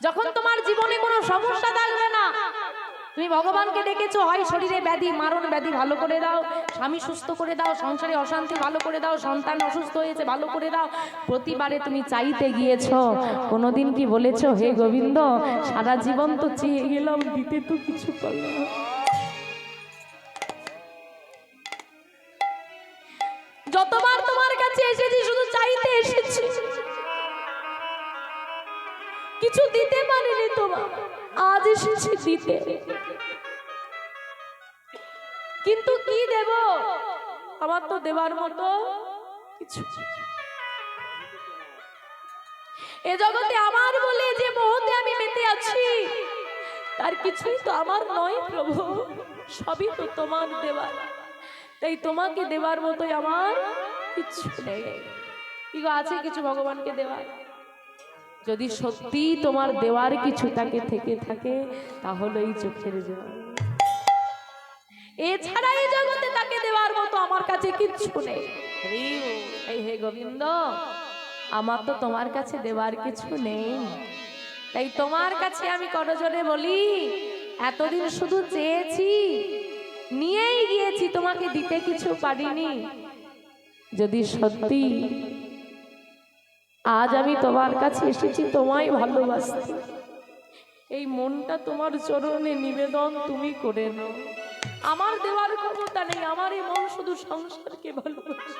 যখন তোমার জীবনে কোনো সমস্যা থাকবে না, তুমি ভগবানকে ডেকেছো, হয় শরীরে ব্যাধি মারণ ব্যাধি ভালো করে দাও, স্বামী সুস্থ করে দাও, সংসারে অশান্তি ভালো করে দাও, সন্তান অসুস্থ হয়েছে ভালো করে দাও, প্রতিবারে তুমি চাইতে গিয়েছো, কোনোদিন কি বলেছো হে গোবিন্দ সারা জীবন তো চেয়ে গেলাম, দিতে তো কিছু পারলাম না। যতবার তোমার কাছে এসেছি শুধু চাইতে এসেছি, কিছু দিতে পারিনি তোমার, আজ এসেছি দিতে। কিন্তু কি দেব, আমার তো দেবার মতো কিছু, এ জগতে আমার বলে যে মোহতে আমি মেতে আছি তার কিছুই তো আমার নয় প্রভু, সবই তো তোমার দেবার। তাই তোমাকে দেবার মতোই আমার কিছু নেই। কি গো, আছে কিছু ভগবানকে দেওয়ার? যদি সত্যি তোমার দেওয়ার কিছু তাকে থেকে থাকে তাহলে এই চোখের জল, এছাড়া এই জগতে তাকে দেওয়ার মতো আমার কাছে কিচ্ছু নেই। এই হে গোবিন্দ, আমার তো তোমার কাছে দেওয়ার কিছু নেই, তাই তোমার কাছে আমি করজোড়ে বলি, এতদিন শুধু চেয়েছি, নিয়েই গিয়েছি, তোমাকে দিতে কিছু পারিনি। যদি সত্যি আজ আমি তোমার কাছে এসেছি তোমায় ভালোবাসতে, এই মনটা তোমার চরণে নিবেদন তুমি করে নাও। আমার দেওয়ার ক্ষমতা নেই, আমার এই মন শুধু সংসারকে ভালোবাসে,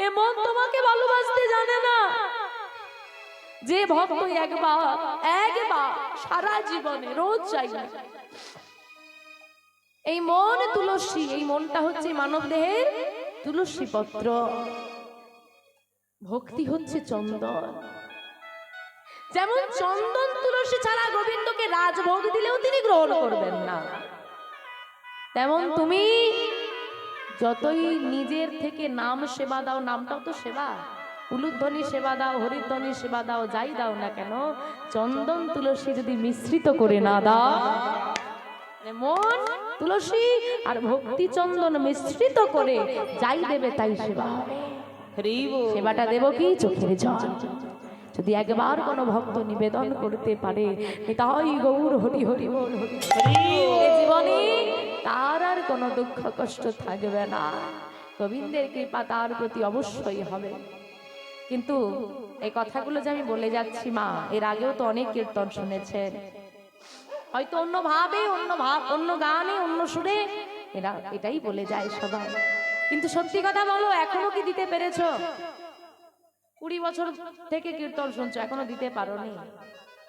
এ মন তোমাকে ভালোবাসতে জানে না। যে ভক্ত একবার সারা জীবনে রোজ চাই না, এই মন তুলসী, এই মনটা হচ্ছে মানব দেহের তুলসী পত্র, ভক্তি হচ্ছে চন্দন। যেমন চন্দন তুলসী ছাড়া গোবিন্দকে রাজভোগ দিলেও তিনি গ্রহণ করবেন না, তেমন তুমি যতই নিজের থেকে নাম সেবা দাও, নামটাও তো সেবা, উলুধ্বনি সেবা দাও, হরিধ্বনি সেবা দাও, যাই দাও না কেন, চন্দন তুলসী যদি মিশ্রিত করে না দাও, মন তুলসী আর ভক্তি চন্দন মিশ্রিত করে যাই দেবে তাই সেবা হবে। সেবাটা দেব কি? চোখের জল। যদি একবার কোনো ভক্ত নিবেদন করতে পারে তাই গৌর হরি হরি বল, জীবনে তার আর কোনো দুঃখ কষ্ট থাকবে না, গোবিন্দের কৃপা তার প্রতি অবশ্যই হবে। কিন্তু এই কথাগুলো যে আমি বলে যাচ্ছি মা, এর আগেও তো অনেক কীর্তন শুনেছেন, হয়তো অন্য ভাবে, অন্য গানে, অন্য সুরে এরা এটাই বলে যায় সবাই। কিন্তু সত্যি কথা বলো, এখনো কি দিতে পেরেছো? 20 বছর থেকে কীর্তন শুনছো, এখনো দিতে পারোনি।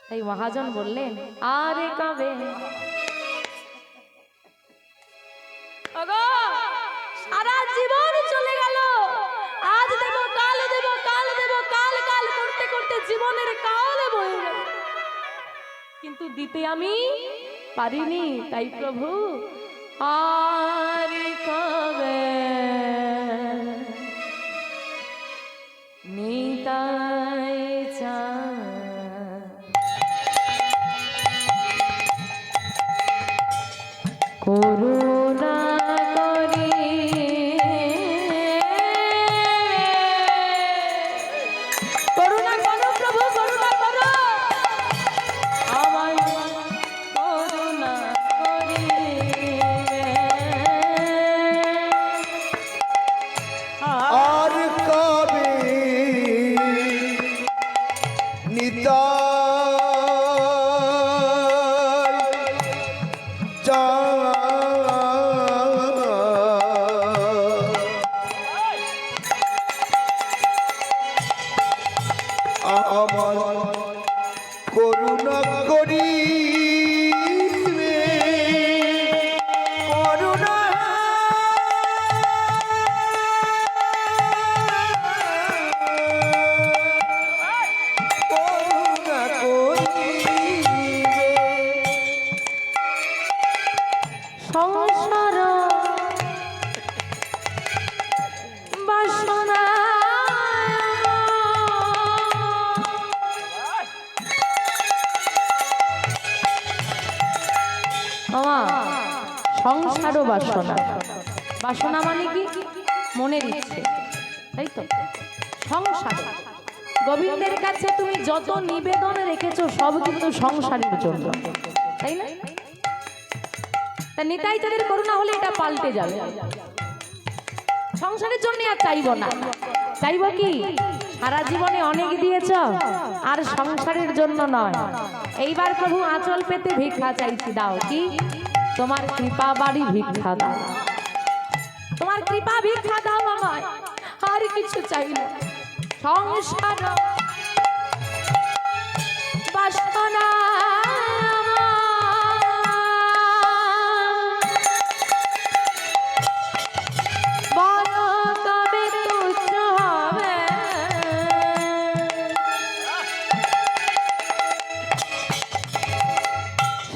তাই মহাজন বললেন, আরে কবে সারা জীবন চলে গেল, আজ দেব, কাল দেব, কাল দেব, কাল কাল করতে করতে জীবনের কাল বয়ে গেল, কিন্তু দিতে আমি পারিনি। তাই প্রভু আর কবে নিতাই চা করুণা করি, করুণা করো প্রভু, করুণা করো, আমায় করুণা করি, আর কবে নিতাই চা আমার করুণা করি, করুণা করুণা করি, সংসার বাসনা সংসার বাসনা, বাসনা মানে কি? মনের ইচ্ছে, তাই তো। সংসার গোবিন্দের কাছে তুমি যত নিবেদন রেখেছো সব কিন্তু সংসারের জন্য, তাই না? তা নিতাই চাঁদের করুণা হলে এটা পাল্টে যাবে, সংসারের জন্য আর চাইবো না। চাইবো কি? সারা জীবনে অনেক দিয়েছ, আর সংসারের জন্য নয়। এইবার প্রভু আঁচল পেতে ভিক্ষা চাইছি, দাও কি? তোমার কৃপা বাড়ি ভিক্ষা দাও, তোমার কৃপা ভিক্ষা দাও আমায়, আর কিছু চাই না। সংসার বাসনা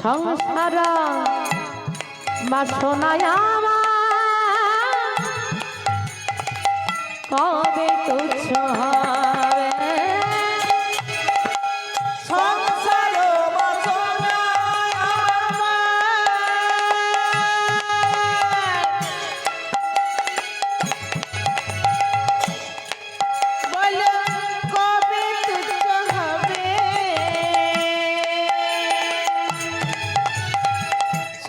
সংসার বাসনায় আমার কবে তুচ্ছ হবে? সংসার বাসনা বলো কবে তুচ্ছ হবে?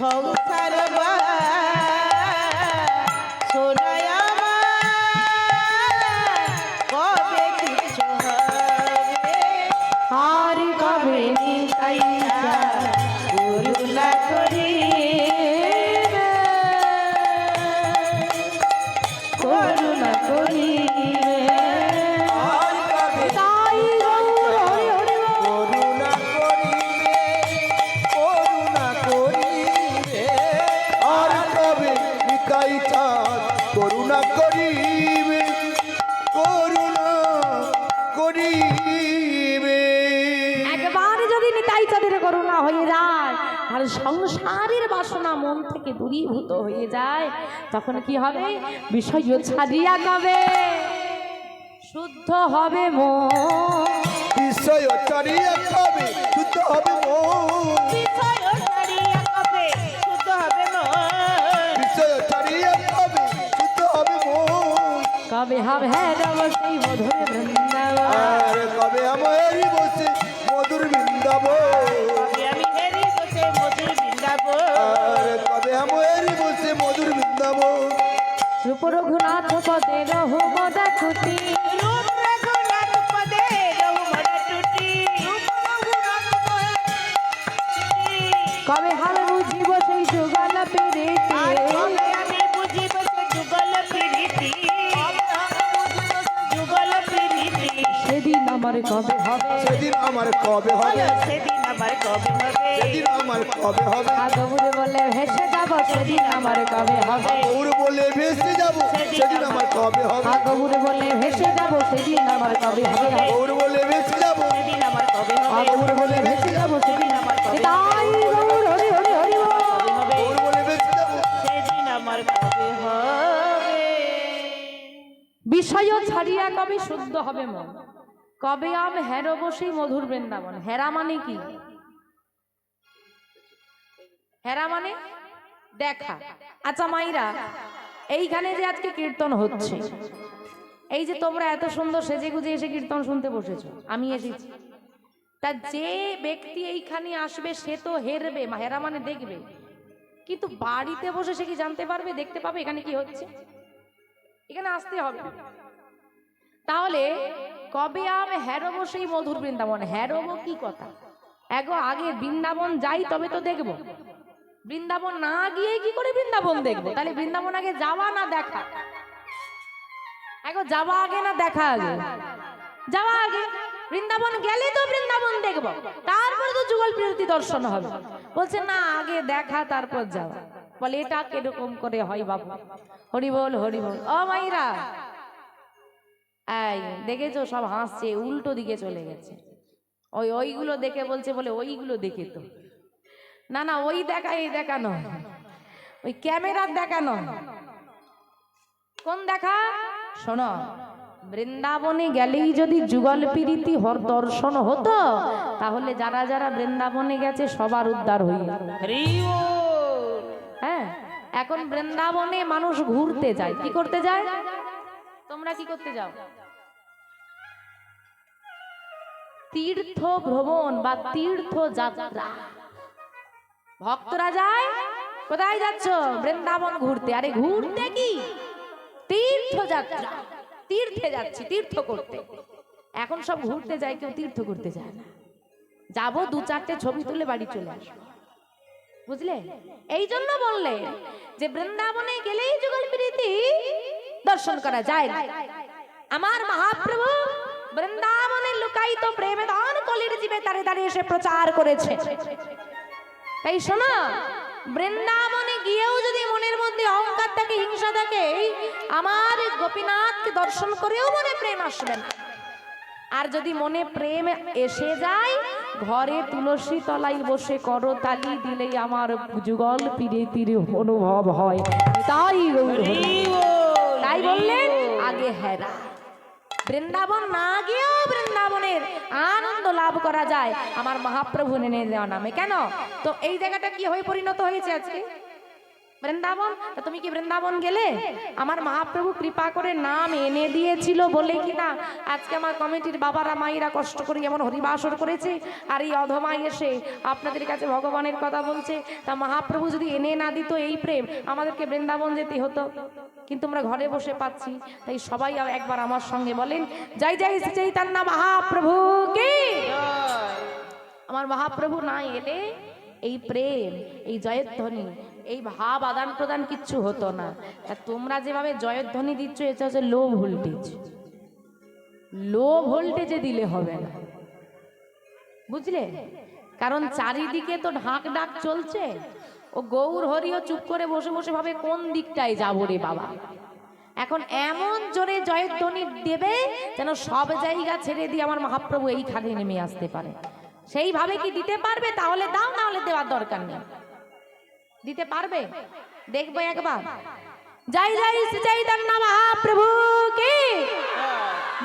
সংসার বাসনায় আমার কবে তুচ্ছ হবে? আর কবে নিতাই চাঁদ করুণা করিবে, করুণা করিবে। আর কবে তাই গৌর হরি হরি বল। করুণা করিবে, করুণা করিবে। আর কবে নিতাই চাঁদ করুণা করিবে, করুণা করিবে। একবার যদি নিতাই চাঁদের করুণা হয়ে যায় আর সংসারের বাসনা মন থেকে দূরীভূত হয়ে যায়, তখন কি হবে? বিষয় ছাড়িয়া কবে শুদ্ধ হবে মন, বিষয় চারিয়া কবে শুদ্ধ হবে মন, বিষয় ছাড়িয়া কবে শুদ্ধ হবে মন? বিষয় চারিয়া কবে শুদ্ধ হবে মন। কবে হবে রব সেই মধুর বৃন্দাবন, আর কবে আমার বসে মধুর বৃন্দাবন, কবে আমি হেরি বসে মধুর বৃন্দাবন, আর কবে আমার বসে মধুর বৃন্দাবন। রূপ রঘুনাথ পদে রহুম দেখুতি, রূপ রঘুনাথ পদে রঘুমর টুটি, রূপ রঘুনাথ পদে কবে হবে বুঝিব সেই যুগল পেরেতে, আর কবে আমি বুঝিব সে যুগল প্রীতি, যুগল প্রীতি। সেদিন আমার কবে হবে, সেদিন আমার কবে হবে, বলো সেদিন আমার কবে হবে? সেদিন আমার কবে হবে। আগবুড়ে বলে ভেসে যাব সেদিন আমার কবে হবে, গৌর বলে ভেসে যাব সেদিন আমার কবে হবে, আগবুড়ে বলে ভেসে যাব সেদিন আমার কবে হবে, গৌর বলে ভেসে যাব সেদিন আমার কবে হবে? আগবুড়ে বলে ভেসে যাব সেদিন আমার কবে তাই গৌর হরি হরি হরি বল। হবে? গৌর বলে ভেসে যাব। সেদিন আমার কবে হবে? বিষয় ছাড়িয়া কবে শুদ্ধ হবে মন, কবে আম হেরব সেই মধুর বৃন্দাবন। হেরা মানে কি? হেরা মানে দেখা। আচ্ছা মাইরা, এইখানে যে আজকে কীর্তন হচ্ছে, এই যে তোমরা এত সুন্দর সেজে গুজে এসে কীর্তন শুনতে বসেছো, আমি এসেছি, তা যে ব্যক্তি এইখানে আসবে সে তো হেরবে, হেরা মানে দেখবে, কিন্তু বাড়িতে বসে সে কি জানতে পারবে, দেখতে পাবে এখানে কি হচ্ছে? এখানে আসতে হবে। তাহলে কবে আমি হেরব সেই মধুর বৃন্দাবন, হেরব কি কথা? এগো আগে বৃন্দাবন যাই তবে তো দেখবো, বৃন্দাবন না গিয়ে কি করে বৃন্দাবন দেখবো? তাহলে বৃন্দাবন আগে যাওয়া না দেখা? এগো যাওয়া আগে না দেখা আগে? যাওয়া আগে। বৃন্দাবন গেলে তো বৃন্দাবন দেখবো, তারপরে তো যুগল প্রীতি দর্শন হবে। বলছে না আগে দেখা তারপর যাওয়া। বলে এটা কিরকম করে হয় বাবু? হরি বল হরি বল। ও মাইরা, এই দেখেছো সব হাসছে, উল্টো দিকে চলে গেছে। ওইগুলো দেখে বলছে, বলে ওইগুলো দেখে তো না, না ওই দেখা এই দেখা নয়, ওই ক্যামেরার দেখা নয়। কোন দেখা? শোনো, বৃন্দাবনে গেলেই যদি যুগল প্রীতি হর দর্শন হতো, তাহলে যারা যারা বৃন্দাবনে গেছে সবার উদ্ধার হয়ে যেত। হ্যাঁ, এখন বৃন্দাবনে মানুষ ঘুরতে যায়। কি করতে যায়? তোমরা কি করতে যাও? তীর্থ ভ্রমণ বা তীর্থ যাত্রা। ভক্তরা যায়, কোথায় যাচ্ছ? বৃন্দাবন ঘুরতে। আরে ঘুরতে কি, তীর্থযাত্রা, তীর্থে যাচ্ছি, তীর্থ করতে। এখন সব ঘুরতে যায়, কেউ তীর্থ করতে যায় না। যাবো, 2-4টে ছবি তুলে বাড়ি চলে আসবো, বুঝলে? এই জন্য বললে যে বৃন্দাবনে গেলেই যুগল প্রীতি দর্শন করা যায় না। আমার মহাপ্রভু বৃন্দাবনে লুকায়িত প্রেমে দান কলির জীবে তারে দাঁড়িয়ে এসে প্রচার করেছে। তাই শোনো, বৃন্দাবনে গিয়েও যদি মনের মধ্যে অহংকার থাকে, হিংসা থাকে, আমার গোপীনাথকে দর্শন করেও মনে প্রেম আসবে না। আর যদি মনে প্রেম এসে যায়, ঘরে তুলসী তলায় বসে করতালি দিলেই আমার যুগল প্রীতির অনুভব হয়। তাই তাই বললেন আগে হেরা। বৃন্দাবন না গিয়েও বৃন্দাবনের আনন্দ লাভ করা যায় আমার মহাপ্রভু এনে দেওয়া নামে। কেন? তো এই জায়গাটা কি হয়ে পরিণত হয়েছে আজকে? বৃন্দাবন। তা তুমি কি বৃন্দাবন গেলে? আমার মহাপ্রভু কৃপা করে নাম এনে দিয়েছিল বলে কি না আজকে আমার কমিটির বাবারা মায়েরা কষ্ট করে এমন হরিবাসর করেছে, আর এই অধমাই এসে আপনাদের কাছে ভগবানের কথা বলছে। তা মহাপ্রভু যদি এনে না দিত এই প্রেম, আমাদেরকে বৃন্দাবন যেতে হতো, কিন্তু আমরা ঘরে বসে পাচ্ছি। তাই সবাই একবার আমার সঙ্গে বলেন, জয় জয় শ্রী চৈতন্য মহাপ্রভু কি। আমার মহাপ্রভু না এলে এই প্রেম, এই জয়ধ্বনি, এই ভাব আদান প্রদান কিচ্ছু হতো না। তোমরা যেভাবে জয়ধ্বনি দিচ্ছ, এটা হচ্ছে লো ভোল্টেজ। লো ভোল্টেজে দিলে হবে না, বুঝলে? কারণ চারিদিকে তো ঢাক ডাক চলছে। ও গৌর হরিও চুপ করে বসে বসে ভাবে কোন দিকটায় যাবো রে বাবা। এখন এমন জোরে জয়ধ্বনি দেবে যেন সব জায়গা ছেড়ে দিয়ে আমার মহাপ্রভু এইখানে নেমে আসতে পারে। সেইভাবে কি দিতে পারবে? তাহলে দাও, না হলে দেওয়ার দরকার নেই। দিতে পারবে? দেখবো একবার। জয় জয় শ্রী চৈতন্য মহাপ্রভু কি,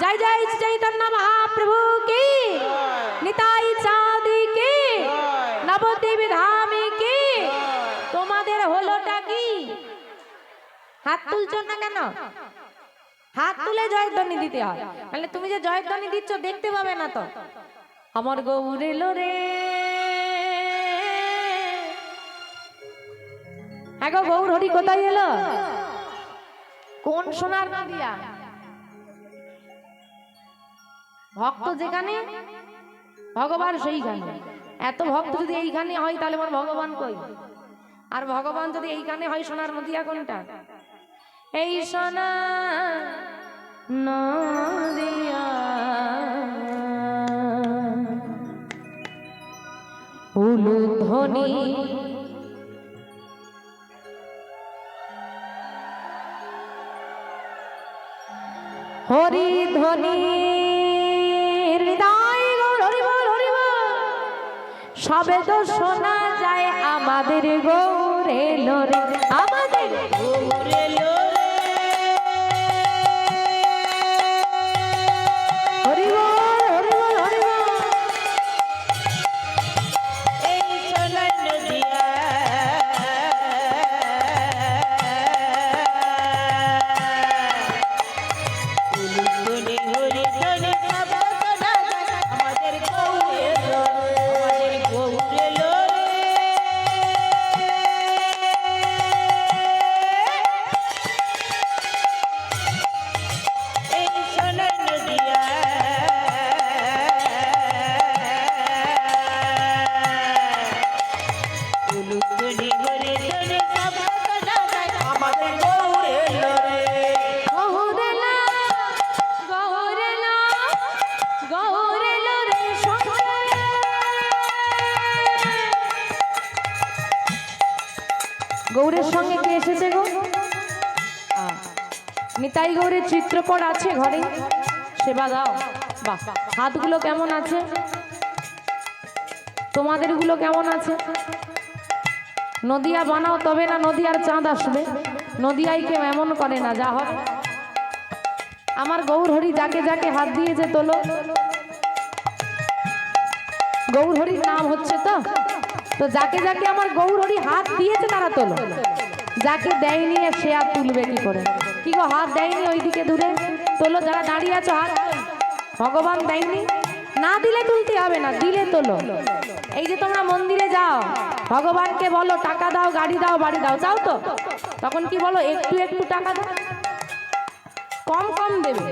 জয় জয় শ্রী চৈতন্য মহাপ্রভু কি, নিতাই চাঁদি কি, নবদ্বীপ ধামে কি। তোমাদের হলোটা কি? হাত তুলছো না কেন? হাত তুলে জয়ধ্বনি দিতে হয়, তাহলে তুমি যে জয়ধ্বনি দিচ্ছ দেখতে পাবে না তো। আমার গৌর এলো রে, হ্যাঁ গো গৌর হরি কোথায় এলো? কোন সোনার নদিয়া? ভক্ত যেখানে ভগবান সেইখানে। এত ভক্ত যদি এইখানে হয় তাহলে আমার ভগবান কই? আর ভগবান যদি এইখানে হয়, সোনার নদিয়া কোনটা? এই সোনা নদিয়া উলুধ্বনি হরি ধ্বনি হৃদয় গৌর হরি বল, হরি বল। সবে তো শোনা যায় আমাদের গৌর এলো রে, আমাদের গৌর এলো রে, হরি বল, হরি বল, হরি বল। এই সোনার নদিয়া উলুধ্বনি হরি ধ্বনি সব শোনা যায় আমাদের গৌর এলো রে, আমাদের গৌর এলো রে। এই সোনার নদিয়া উলুধ্বনি হরি ধ্বনি সব শোনা যায় আমাদের গৌর এলো রে। গৌরেলা গৌরেলা গৌরেলা রে সঙ্গে। গৌরের সঙ্গে কে এসেছে গো? নিতাই গৌরের চিত্রপট আছে ঘরে, সেবা দাও। বাহ, হাতগুলো কেমন আছে? তোমাদের গুলো কেমন আছে? নদিয়া বানাও তবে না নদিয়ার চাঁদ আসবে। নদিয়ায় কেউ এমন করে না, যা হয়। আমার গৌর হরি যাকে যাকে হাত দিয়েছে তোলো। গৌর হরির নাম হচ্ছে তো, তো যাকে যাকে আমার গৌর হরি হাত দিয়েছে তারা তোলো। যাকে দেয়নি সে আর তুলবে কি করে? কি গো, হাত দেয়নি ওইদিকে দূরে তোলো। যারা দাঁড়িয়ে আছো হাত, ভগবান দেয়নি, না দিলে তুলতে হবে না, দিলে তোলো। এই যে তোমরা মন্দিরে যাও, ভগবানকে বলো টাকা দাও, গাড়ি দাও, বাড়ি দাও, চাও তো? তখন কি বলো? একটু একটু টাকা দাও, কম কম দেবে।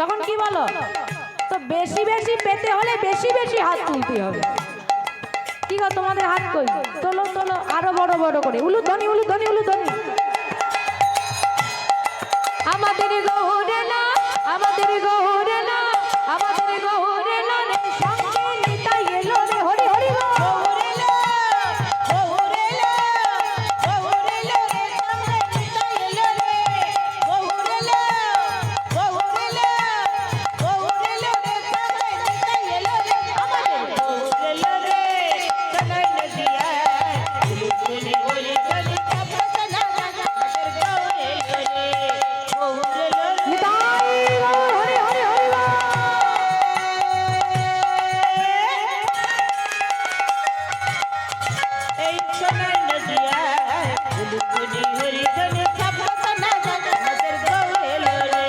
তখন কি বলো? তো বেশি বেশি পেতে হলে বেশি বেশি হাত তুলতে হবে। কি গো তোমাদের হাত কই? তোলো তোলো, আরো বড় বড় করে, উলুধ্বনি উলুধ্বনি উলুধ্বনি। আমাদের গৌরে না, আমাদের গৌরে না, আমাদের গৌরে না রে, সঙ্গে নিতাই এলো রে, হরি হরি বল। নিতাই গৌর, হরি হরি হরি বল। এই সোনার নদিয়া উলুকুনি হরিধনে সাবধানা আমাদের গৌরে লরে।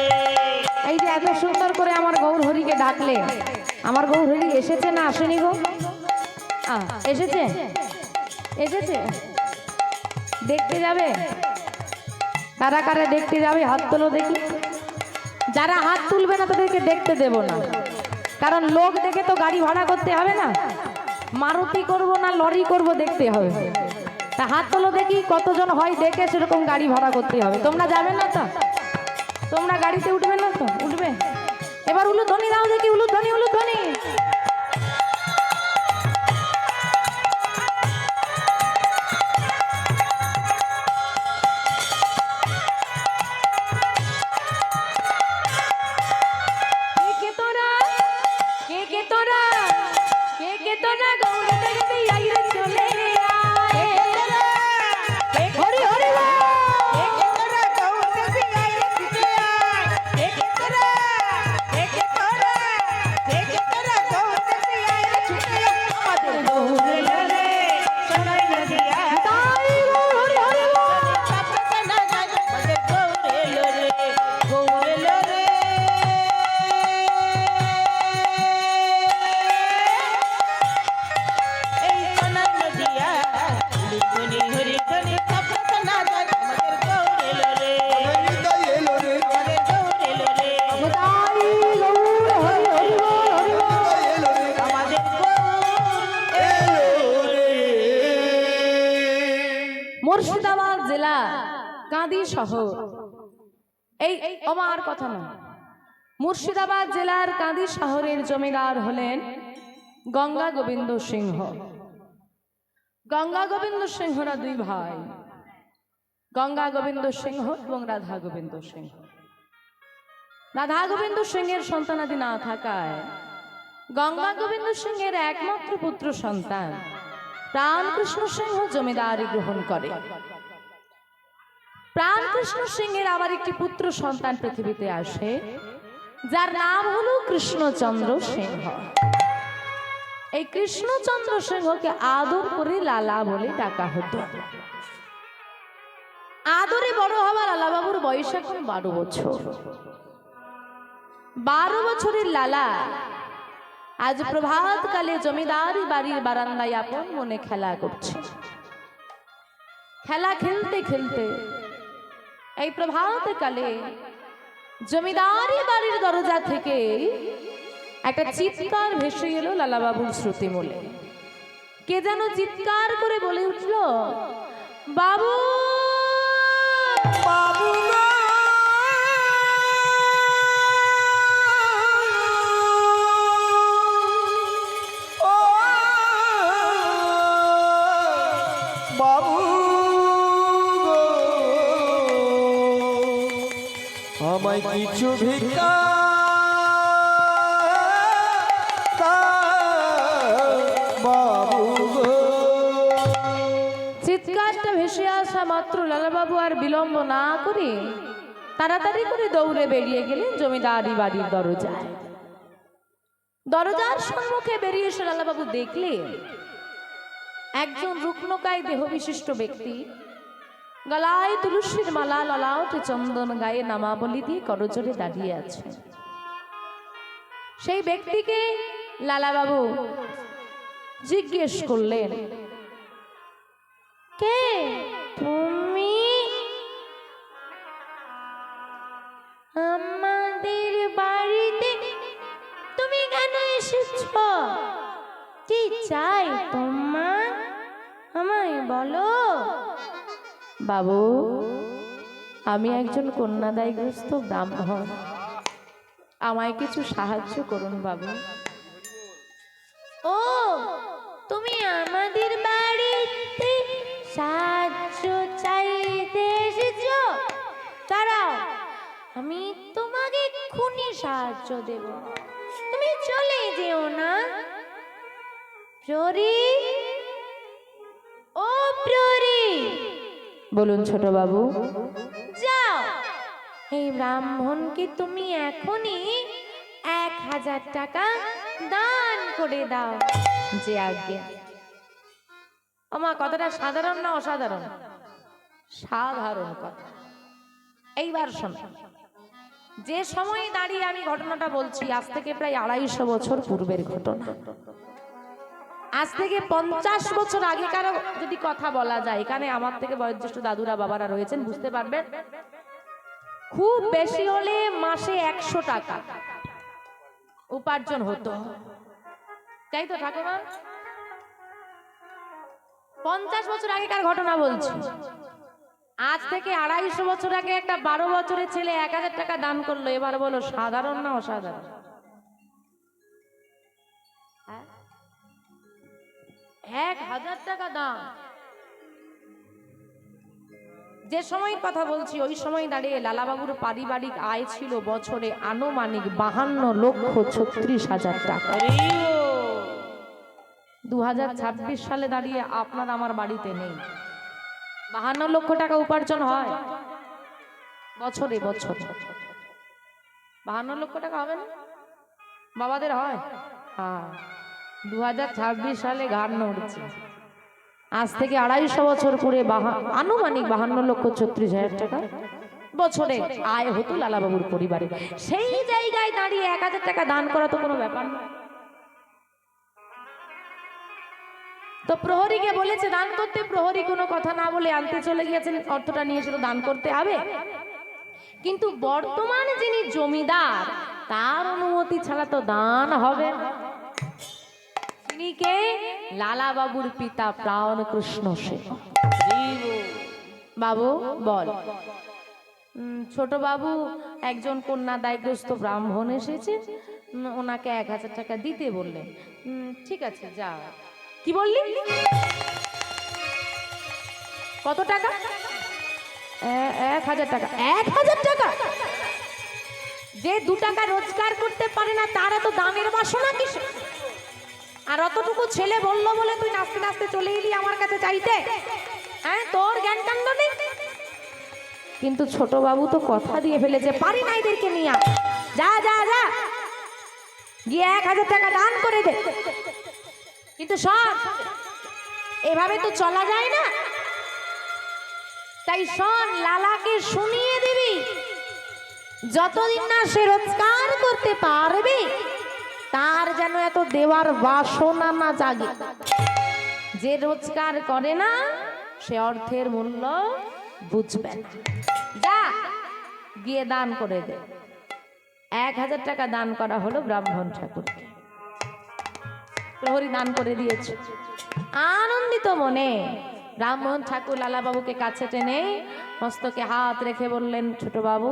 এই যে এত সুন্দর করে আমার গৌর হরিকে ডাকলে, আমার গৌর হরি এসেছে না আসেনি গো? এসেছে, এসেছে। দেখতে যাবে? কারা কারা দেখতে যাবে? হাত তোলো দেখি। যারা হাত তুলবে না তাদেরকে দেখতে দেব না, কারণ লোক দেখে তো গাড়ি ভাড়া করতে হবে না। মারুতি করব না লরি করব, দেখতে হবে। তা হাত তোলো দেখি কতজন হয়, দেখে সেরকম গাড়ি ভাড়া করতে হবে। তোমরা যাবে না তো? তোমরা গাড়িতে উঠবে না তো? উঠবে। এবার উলুধ্বনি দাও দেখি, উলুধ্বনি উলুধ্বনি। কে কে তোরা, কে কে তোরা, কে কে তোরা গৌরী দেখতে আইরে চলে আয়। হরি হরি বল। নিতাই গৌর, হরি হরি বল। নিতাই এলো রে, নিতাই গৌর, হরি হরি বল, হরি বল। নিতাই এলো রে, এলো রে। মুর্শিদাবাদ জেলা কাঁদি শহর, এই আমার কথা না, মুর্শিদাবাদ জেলার কাঁদি শহরের জমিদার হলেন গঙ্গা গোবিন্দ সিংহ। গঙ্গা গোবিন্দ সিংহরা দুই ভাই, গঙ্গা গোবিন্দ সিংহ এবং রাধা গোবিন্দ সিংহ। রাধা গোবিন্দ সিংহের সন্তানাদি না থাকায় গঙ্গা গোবিন্দ সিংহের একমাত্র পুত্র সন্তান প্রাণকৃষ্ণ সিংহ জমিদারি গ্রহণ করে। প্রাণকৃষ্ণ সিংহের আবার একটি পুত্র সন্তান পৃথিবীতে আসে, যার নাম হলো কৃষ্ণচন্দ্র সিংহ। এই কৃষ্ণচন্দ্র সিংহকে আদর করে লালা বলে ডাকা হতো। আদরে বড় হওয়া লালা বাবুর বয়স এখন 12 বছর। 12 বছরের লালা আজ প্রভাত কালে জমিদারি বাড়ির বারান্দায় আপন মনে খেলা করছে। খেলা খেলতে খেলতে এই প্রভাত কালে জমিদারি বাড়ির দরজা থেকে একটা চিৎকার ভেসে এলো লালা বাবুর শ্রুতি মূলে। কে যেন চিৎকার করে বলে উঠল, বাবু বাবু গো, ও বাবু গো, আমায় কিছু ভিক্ষা দাও, বাবু গো। চিৎকারটা ভেসে আসা মাত্র লালাবাবু আর বিলম্ব না করে তাড়াতাড়ি করে দৌড়ে বেরিয়ে গেলেন জমিদারি বাড়ির দরজায়। দরজার সম্মুখে বেরিয়ে এসে লালাবাবু দেখলেন একজন রুগ্নকায় দেহ বিশিষ্ট ব্যক্তি, গলায় তুলসীর মালা, ললাটে চন্দন, গায়ে নামাবলী দিয়ে করজোড়ে দাঁড়িয়ে আছে। সেই ব্যক্তিকে লালাবাবু জিজ্ঞেস করলেন, কে তুমি? আমাদের বাড়িতে তুমি কেন এসেছ? কি চাই তোমার? আমায় বলো। বাবু, আমি একজন কন্যাদায়গ্রস্ত ব্রাহ্মণ, আমায় কিছু সাহায্য করুন বাবু। ও, তুমি আমাদের বাড়িতে সাহায্য চাইতে এসেছো? দাঁড়াও, আমি তোমাকে এক্ষুনি সাহায্য দেব, তুমি চলে যেও না। প্রহরী, ও প্রহরী, বলুন ছোট বাবু। যাও, এই ব্রাহ্মণকে তুমি এখনই 1000 টাকা দান করে দাও। যে আজ্ঞে। আমার কথাটা সাধারণ না অসাধারণ? সাধারণ কথা। এইবার শোনো, যে সময় দাঁড়িয়ে আমি ঘটনাটা বলছি, আজ থেকে প্রায় 250 বছর পূর্বের ঘটনা। আজ থেকে 50 বছর আগেকার যদি কথা বলা যায়, এখানে আমার থেকে বয়োজ্যেষ্ঠ দাদুরা বাবারা রয়েছেন, বুঝতে পারবেন। খুব বেশি হলে মাসে 100 টাকা উপার্জন হতো, তাই তো ঠাকুমা? 50 বছর আগেকার ঘটনা বলছি। আজ থেকে 250 বছর আগে একটা 12 বছরের ছেলে 1000 টাকা দান করলো। এবার বলো, সাধারণ না অসাধারণ? 1000 টাকা দান। যে সময় কথা বলছি, ওই সময় দাঁড়িয়ে লালাবাবুর পারিবারিক আয় ছিল বছরে আনুমানিক 52,36,000 টাকা। 2026 সালে দাঁড়িয়ে আপনার আমার বাড়িতে নেই, 52 লক্ষ টাকা উপার্জন হয় বছরে। বছর 52 লক্ষ টাকা হবে না? বাবাদের হয়? হ্যাঁ, 2026 সালে ঘাড় নড়ছে। আজ থেকে 250 বছর পরে আনুমানিক 52,36,000 টাকা বছরে আয় হতো লালাবাবুর পরিবারে। সেই জায়গায় দাঁড়িয়ে 1000 টাকা দান করা তো কোনো ব্যাপার না। তো প্রহরীকে বলেছে দান করতে, প্রহরী কোনো কথা না বলে আনতে চলে গিয়েছেন, অর্থটা নিয়ে এসে তো দান করতে হবে। কিন্তু বর্তমান যিনি জমিদার, তার অনুমতি ছাড়া তো দান হবে না। তিনি কে? লালাবাবুর পিতা প্রাণ কৃষ্ণ সেন। বাবু বল। ছোট বাবু একজন কন্যাদায়গ্রস্ত ব্রাহ্মণ এসেছে, ওনাকে 1000 টাকা দিতে বললেন। ঠিক আছে, যা। কি বললি? কত টাকা? 1000 টাকা। 1000 টাকা? যে 2 টাকা রোজগার করতে পারে না, তারা তো দানের বাসনা কিসে? আর অতটুকু ছেলে বললো বলে তুই নাচতে নাচতে চলে এলি আমার কাছে চাইতে? হ্যাঁ, তোর জ্ঞান কাণ্ড নেই? কিন্তু ছোট বাবু তো কথা দিয়ে ফেলেছে, পারি না এদেরকে নিয়ে। যা যা যা, গিয়ে 1000 টাকা দান করে দে। কিন্তু সব এভাবে তো চলা যায় না। তাই শোন, লালাকে শুনিয়ে দিবি, যতদিন না সে রোজগার করতে পারবে, তার যেন এত দেওয়ার বাসনা না জাগে। যে রোজগার করে না, সে অর্থের মূল্য বুঝবে না। যা, গিয়ে দান করে দে। 1000 টাকা দান করা হলো ব্রাহ্মণ ঠাকুরকে। প্রহরী দান করে দিয়েছে। আনন্দিত মনে ব্রাহ্মণ ঠাকুর লালাবাবুকে কাছে টেনে মস্তকে হাত রেখে বললেন, ছোট বাবু,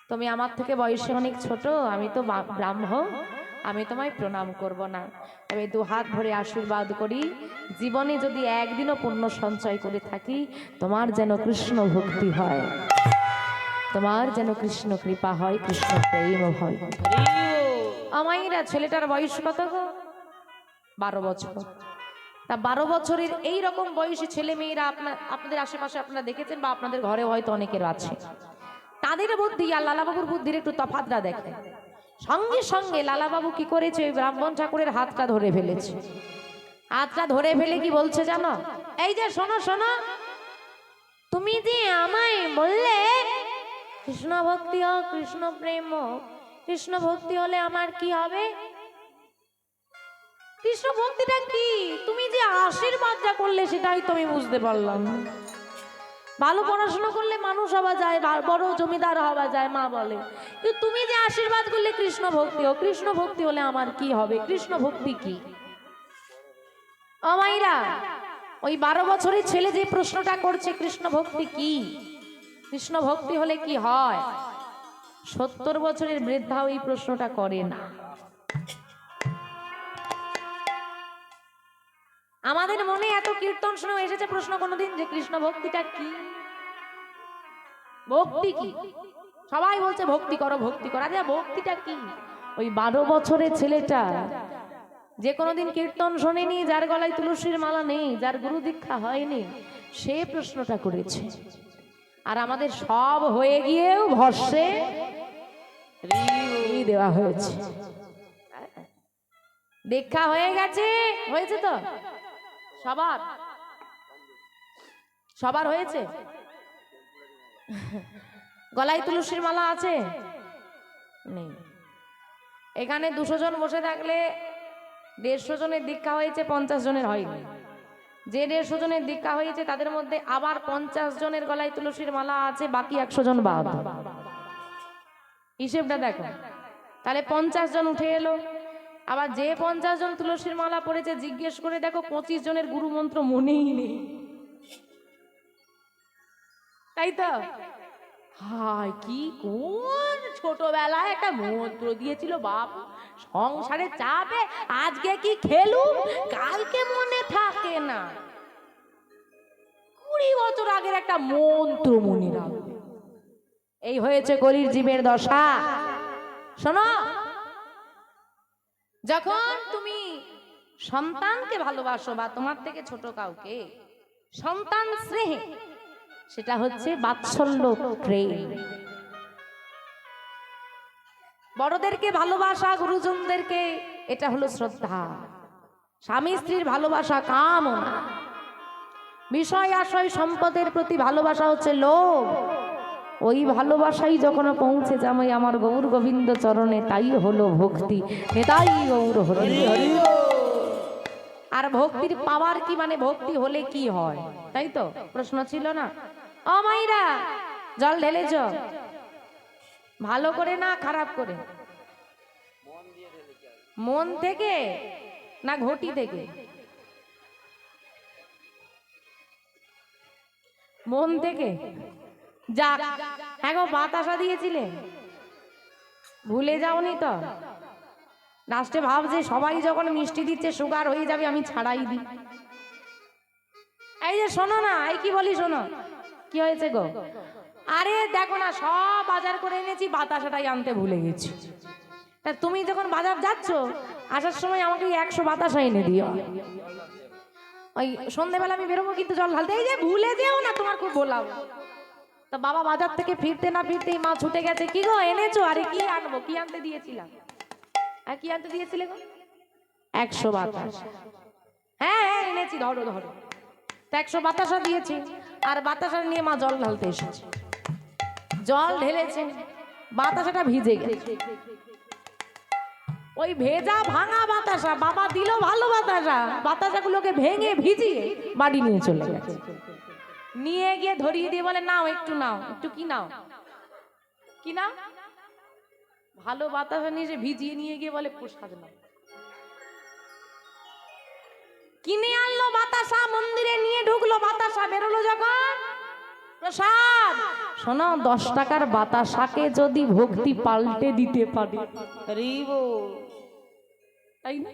তুমি আমার থেকে বয়সে অনেক ছোট, আমি তো ব্রাহ্মণ, আমি তোমায় প্রণাম করব না, তবে 2 হাত ভরে আশীর্বাদ করি, জীবনে যদি একদিনও পুণ্য সঞ্চয় করে থাকি, তোমার যেন কৃষ্ণ ভক্তি হয়, তোমার যেন কৃষ্ণ কৃপা হয়, কৃষ্ণ প্রেম হয়। আমাইরা ছেলেটার বয়স কত গো? 12 বছর। তা 12 বছরের এই রকম বয়সী ছেলে মেয়েরা আপনাদের আশেপাশে আপনারা দেখেছেন, বা আপনাদের ঘরে হয়তো অনেকের আছে। তাদের বুদ্ধি আর লালাবাবুর বুদ্ধির একটু তফাৎরা দেখেন। সঙ্গে সঙ্গে লালাবাবু কি করেছে, ওই ব্রাহ্মণ ঠাকুরের হাতটা ধরে ফেলেছে। হাতটা ধরে ফেলে কি বলছে জানো? এই যে শোনো শোনো, তুমি যে আমায় বললে কৃষ্ণ ভক্তি হোক, কৃষ্ণ প্রেম হোক, কৃষ্ণ ভক্তি হলে আমার কি হবে? কৃষ্ণ ভক্তিটা কি? তুমি যে আশীর্বাদ যা করলে সেটাই তো আমি বুঝতে পারলাম। ভালো পড়াশোনা করলে মানুষ হওয়া যায়, বড় জমিদার হওয়া যায় মা বলে, কিন্তু তুমি যে আশীর্বাদ করলে কৃষ্ণ ভক্তি ও কৃষ্ণ ভক্তি হলে আমার কি হবে? কৃষ্ণ ভক্তি কি? ও মাইরা, ওই 12 বছরের ছেলে যে প্রশ্নটা করছে কৃষ্ণ ভক্তি কি, কৃষ্ণ ভক্তি হলে কি হয়, 70 বছরের বৃদ্ধা ওই প্রশ্নটা করে না। আমাদের মনে এত কীর্তন শুনে এসেছে প্রশ্ন কোনোদিন যে কৃষ্ণ ভক্তিটা কি, ভক্তি কি? সবাই বলছে ভক্তি করো ভক্তি করো, আরে ভক্তিটা কি? ওই 12 বছরের ছেলেটা যে কোনোদিন কীর্তন শোনেনি, যার গলায় তুলসীর মালা নেই, যার গুরু দীক্ষা হয়নি, সে প্রশ্নটা করেছে। আর আমাদের সব হয়ে গিয়েও ভস্যে দেওয়া হয়েছে। দীক্ষা হয়ে গেছে, হয়েছে তো সবার, সবার হয়েছে। গলায় তুলসীর মালা আছে নেই? এখানে 200 জন বসে থাকলে 150 জনের দীক্ষা হয়েছে, 50 জনের হয়নি। যে 150 জনের দীক্ষা হয়েছে তাদের মধ্যে আবার 50 জনের গলায় তুলসীর মালা আছে, বাকি 100 জন বাদ। হিসেবটা দেখো, তাহলে 50 জন উঠে এলো। আবার যে 50 জন তুলসীর মালা পড়েছে জিজ্ঞেস করে দেখো 25 জনের গুরু মন্ত্র মনেই নেই, তাই তো? হায় কি কোন ছোটবেলায় একটা মন্ত্র দিয়েছিল বাপ, সংসারে চাপে আজকে কি খেলুম কালকে মনে থাকে না, 20 বছর আগের একটা মন্ত্র মনে রাখবে। এই হয়েছে কলির জীবের দশা। শোনো, যখন তুমি সন্তানকে ভালোবাসো বা তোমার থেকে ছোট কাউকে, সন্তান স্নেহ, সেটা হচ্ছে বাৎসল্য প্রেম। বড়দেরকে ভালোবাসা, গুরুজনদেরকে, এটা হলো শ্রদ্ধা। স্বামী স্ত্রীর ভালোবাসা কামনা, বিষয় আশয় সম্পদের প্রতি ভালোবাসা হচ্ছে লোভ। ওই ভালোবাসাই যখন পৌঁছে যাবে আমার গৌর গোবিন্দ চরণে, তাই হলো ভক্তি। তাই গৌর হরি হরি। আর ভক্তির পাওয়ার কি, মানে ভক্তি হলে কি হয়, তাই তো প্রশ্ন ছিল না? ও মাইরা, জল ঢেলেছ ভালো করে না খারাপ করে? মন থেকে না ঘটি থেকে? মন থেকে। যাক, হ্যাঁ গো, বাতাসা দিয়েছিলে, ভুলে যাওনি তো? লাস্টে ভাবছে সবাই যখন মিষ্টি দিচ্ছে সুগার হয়ে যাবে, আমি ছাড়াই দিই। এই যে শোনো না, এই কি বলি শোনো, কি হয়েছে গো? আরে দেখো না, সব বাজার করে এনেছি, বাতাসাটাই আনতে ভুলে গেছি। তা তুমি যখন বাজার যাচ্ছ, আসার সময় আমাকে 100 বাতাসা এনে দিও। ওই সন্ধ্যেবেলা আমি বেরোবো কিন্তু জল ঢালতে, এই যে ভুলে যেও না, তোমার খুব বললাম। তো বাবা বাজার থেকে ফিরতে না ফিরতেই মা ছুটে গেছে, কি গো এনেছো? আরে কি আনবো, কি আনতে দিয়েছিলাম? আর কি আনতে দিয়েছিলে গো? 100 বাতাসা। হ্যাঁ হ্যাঁ এনেছি, ধরো ধরো। 100 বাতাসা দিয়েছি, আর বাতাসা নিয়ে মা জল ঢালতে এসেছে। জল ঢেলেছে, বাতাসাটা ভিজে গেছে। ওই ভেজা ভাঙা বাতাসা বাবা দিল ভালো বাতাসা, বাতাসাগুলোকে ভেঙে ভিজিয়ে বাড়ি নিয়ে চলে গেছে। নিয়ে গিয়ে ধরিয়ে দিয়ে বলে, নাও একটু নাও, একটু কি নাও, কি নাও? ভালো বাতাসা নিয়ে ভিজিয়ে নিয়ে গিয়ে বলে প্রসাদ নাও। কিনে আনলো বাতাসা, মন্দিরে নিয়ে ঢুকলো, বাতাসা বেরোলো যখন প্রসাদ। শোনো, 10 টাকার বাতাসাকে যদি ভক্তি পাল্টে দিতে পারে, তাই না?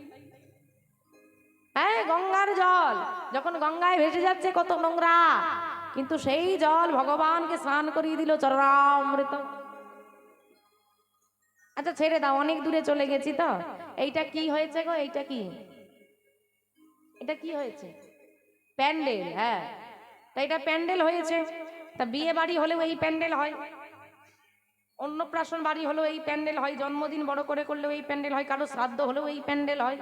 হ্যাঁ, গঙ্গার জল যখন গঙ্গায় ভেসে যাচ্ছে কত নোংরা, কিন্তু সেই জল ভগবানকে স্নান করিয়ে দিল চরণামৃত। আচ্ছা ছেড়ে দাও, অনেক দূরে চলে গেছি তো। এইটা কি হয়েছে গো? এইটা কি, এটা কি হয়েছে? প্যান্ডেল। হ্যাঁ, তা এটা প্যান্ডেল হয়েছে। তা বিয়ে বাড়ি হলেও এই প্যান্ডেল হয়, অন্নপ্রাশন বাড়ি হলেও এই প্যান্ডেল হয়, জন্মদিন বড় করে করলেও এই প্যান্ডেল হয়, কারো শ্রাদ্ধ হলেও এই প্যান্ডেল হয়,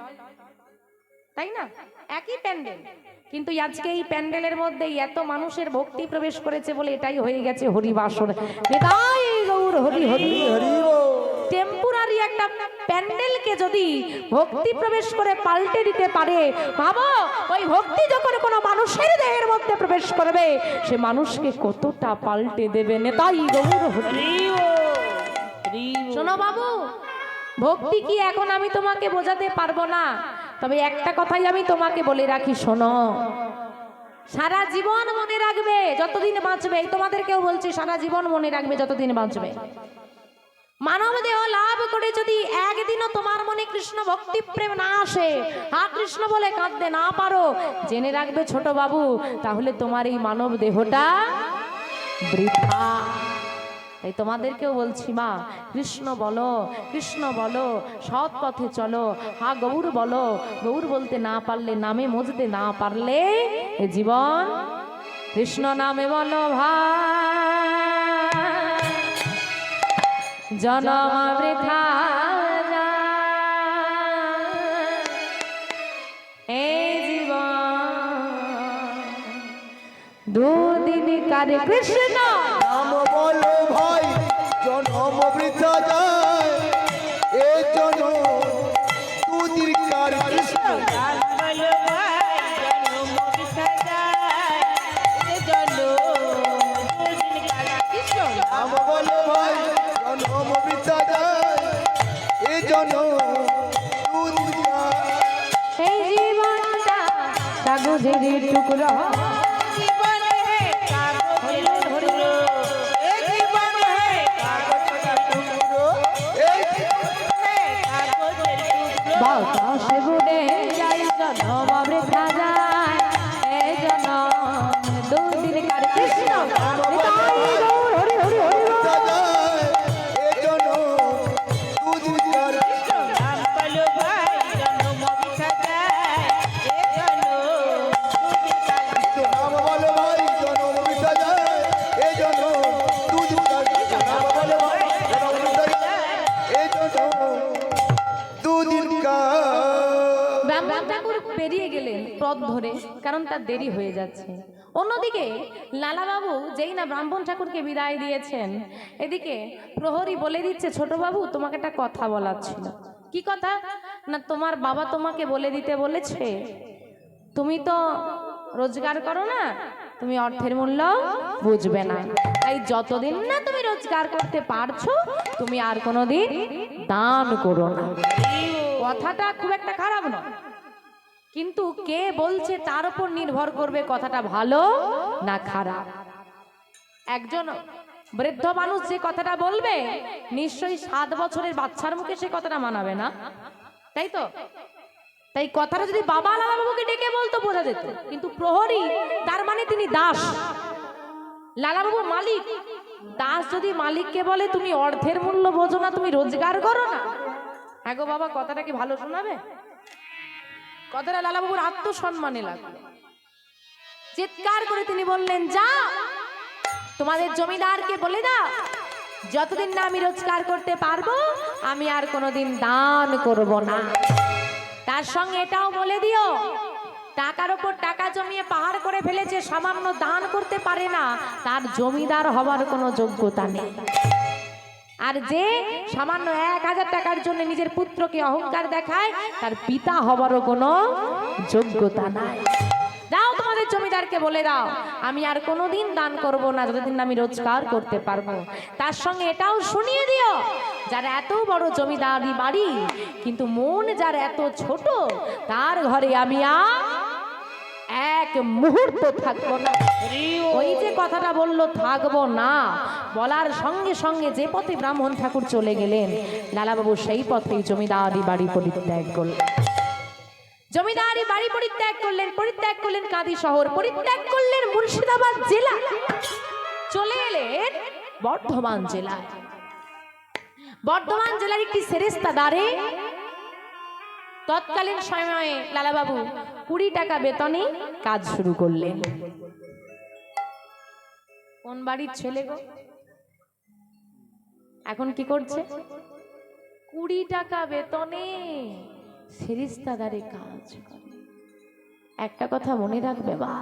তাই না? একই প্যান্ডেল, কিন্তু আজকে এই প্যান্ডেলের মধ্যে এত মানুষের ভক্তি প্রবেশ করেছে বলে এটাই হয়ে গেছে হরিবাসর। তাই গৌর হরি হরি হরি। টেম্পোরারি একটা প্যান্ডেলকে যদি ভক্তি প্রবেশ করে পাল্টে দিতে পারে, ভাবো ওই ভক্তি যখন কোনো মানুষের দেহের মধ্যে প্রবেশ করবে সে মানুষকে কতটা পাল্টে দেবে। নেতাই গৌর হরি। শোনো বাবু, ভক্তি কি এখন আমি তোমাকে বোঝাতে পারবো না, তবে একটা কথাই আমি তোমাকে বলে রাখি, শোনো, সারা জীবন মনে রাখবে যতদিন বাঁচবে, এই তোমাদেরকেও বলছি সারা জীবন মনে রাখবে যতদিন বাঁচবে, মানব দেহ লাভ করে যদি একদিনও তোমার মনে কৃষ্ণ ভক্তি প্রেম না আসে, হা কৃষ্ণ বলে কাঁদতে না পারো, জেনে রাখবে ছোট বাবু, তাহলে তোমার এই মানব দেহটা বৃথা। এই তোমাদেরকেও বলছি মা, কৃষ্ণ বলো, কৃষ্ণ বলো, সৎ পথে চলো, হা গৌর বলো, গৌর বলতে না পারলে, নামে মজতে না পারলে এ জীবন কৃষ্ণ নামে বলো ভাই, জনম বৃথা এই জীবন দুদিন কারে কৃষ্ণ নাম বলো ভাই, জনম বৃথা যায়, এ জনম দুদিন কার কৃষ্ণ। নাম বলো ভাই, জনম বৃথা যায়, এ জনম দুদিন কার। এই জীবনটা কাগজের টুকরো, বাতাসে উড়ে যাই, জনম বৃথা যায়, এই জনম দুদিন কার কৃষ্ণ। নিতাই গৌর হরি হরি হরি বল। বৃথা যায়, এ জনম দুদিন কার কৃষ্ণ। নাম বলো ভাই, জনম বৃথা যায়, এ জনম দুদিন কার কৃষ্ণ। নাম বলো ভাই, জনম বৃথা যায়, এ জনম দুদিন কার। ব্রাহ্মণ ঠাকুর বেরিয়ে গেলেন পথ ধরে, কারণ তার দেরি হয়ে যাচ্ছে। অন্যদিকে লালাবাবু যেই না ব্রাহ্মণ ঠাকুরকে বিদায় দিয়েছেন, এদিকে প্রহরী বলে দিচ্ছে, ছোট বাবু তোমাকে একটা কথা বলার ছিল। কি কথা? না তোমার বাবা তোমাকে বলে দিতে বলেছে, তুমি তো রোজগার করো না, তুমি অর্থের মূল্য বুঝবে না, তাই যতদিন না তুমি রোজগার করতে পারছো তুমি আর কোনোদিন দান করো না। কথাটা খুব একটা খারাপ নয়, কিন্তু কে বলছে তার উপর নির্ভর করবে কথাটা ভালো না খারাপ। একজন বৃদ্ধ মানুষ যে কথাটা বলবে, নিশ্চয়ই 7 বছরের বাচ্চার মুখে সে কথাটা মানাবে না, তাই তো? তাই কথাটা যদি বাবা লালাবাবুকে ডেকে বলতো বোঝা যেত, কিন্তু প্রহরী তার মানে তিনি দাস, লালাবাবু মালিক। দাস যদি মালিককে বলে তুমি অর্থের মূল্য বোঝো না, তুমি রোজগার করো না, হ্যাঁ গো বাবা কথাটা কি ভালো শোনাবে? কথাটা লালাবাবুর আত্মসম্মানে লাগলো। চিৎকার করে তিনি বললেন, যা তোমাদের জমিদারকে বলে দাও, যতদিন না আমি রোজগার করতে পারবো আমি আর কোনোদিন দান করব না। তার সঙ্গে এটাও বলে দিও, টাকার ওপর টাকা জমিয়ে পাহাড় করে ফেলেছে, সামান্য দান করতে পারে না, তার জমিদার হবার কোনো যোগ্যতা নেই। আর যে সামান্য 1000 টাকার জন্য নিজের পুত্রকে অহংকার দেখায়, তার পিতা হবারও কোনো যোগ্যতা নাই। দাও তোমাদের জমিদারকে বলে দাও, আমি আর কোনোদিন দান করব না যতদিন আমি রোজগার করতে পারবো। তার সঙ্গে এটাও শুনিয়ে দিও, যার এত বড় জমিদারি বাড়ি কিন্তু মন যার এত ছোট, তার ঘরে আমি এক মুহূর্ত থাকবো না। ওই যে কথাটা বললো থাকবো না, বলার সঙ্গে সঙ্গে যে পথে ব্রাহ্মণ ঠাকুর চলে গেলেন, লালাবাবু সেই পথেই জমিদারি বাড়ি পরিত্যাগ করলেন। জমিদারি বাড়ি পরিত্যাগ করলেন কাঁদি শহর, পরিত্যাগ করলেন মুর্শিদাবাদ জেলা, চলে এলেন বর্ধমান জেলায়। বর্ধমান জেলার একটি সেরেস্তাদারে তৎকালীন সময়ে লালাবাবু 20 টাকা বেতনে কাজ শুরু করলেন। কোন বাড়ির ছেলে গো, এখন কি করছে? 20 টাকা বেতনে সেরেস্তাদারে কাজ করে। একটা কথা মনে রাখবে বা,